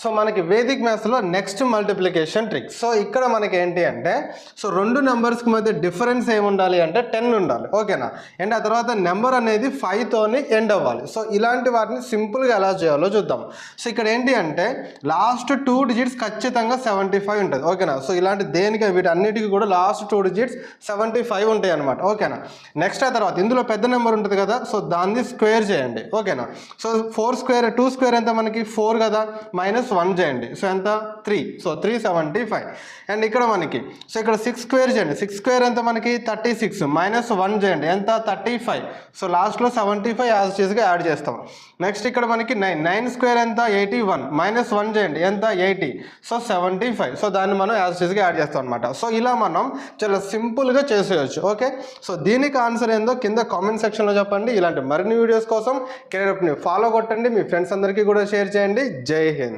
So మనకి Vedic మ్యాథ్స్లో next multiplication trick. So ఇక్కడ మనకి ఏంటి అంటే సో రెండు నెంబర్స్కి మధ్య డిఫరెన్స్ ఏమి ఉండాలి అంటే 10 ఉండాలి, ఓకేనా. అండ్ ఆ తర్వాత నెంబర్ అనేది 5తోని ఎండ్ అవ్వాలి. సో ఇలాంటి వాటిని సింపుల్గా ఎలా చేయాలో చూద్దాం. సో ఇక్కడ ఏంటి అంటే లాస్ట్ 2 డిజిట్స్ ఖచ్చితంగా 75 ఉంటుంది, ఓకేనా. సో ఇలాంటి దేనికి వీటన్నిటికీ కూడా లాస్ట్ 2 డిజిట్స్ 75 ఉంటాయి అనమాట, ఓకేనా. నెక్స్ట్ ఆ తర్వాత ఇందులో పెద్ద నెంబర్ ఉంటుంది కదా, సో దాన్ని స్క్వేర్ చేయండి, ఓకేనా. సో 4 స్క్వేర్ 2 స్క్వేర్ ఎంత మనకి 4 కదా, -1 చేయండి, సో ఎంత 3, సో 375. అండ్ ఇక్కడ మనకి సో ఇక్కడ 6 స్క్వేర్ చేయండి, 6 స్క్వేర్ ఎంత మనకి 36, -1 చేయండి ఎంత 35, సో లాస్ట్లో 75 యాజ్ చీజ్గా యాడ్ చేస్తాం. నెక్స్ట్ ఇక్కడ మనకి 9 స్క్వేర్ ఎంత 81, -1 చేయండి ఎంత 80, సో 75, సో దాన్ని మనం యాజ్ చీజ్గా యాడ్ చేస్తాం అనమాట. సో ఇలా మనం చాలా సింపుల్గా చేసేయచ్చు, ఓకే. సో దీనికి ఆన్సర్ ఏందో కింద కామెంట్ సెక్షన్లో చెప్పండి. ఇలాంటి మరిన్ని వీడియోస్ కోసం కెరీర్ అప్ని ఫాలో కొట్టండి, మీ ఫ్రెండ్స్ అందరికీ కూడా షేర్ చేయండి. జై హింద్.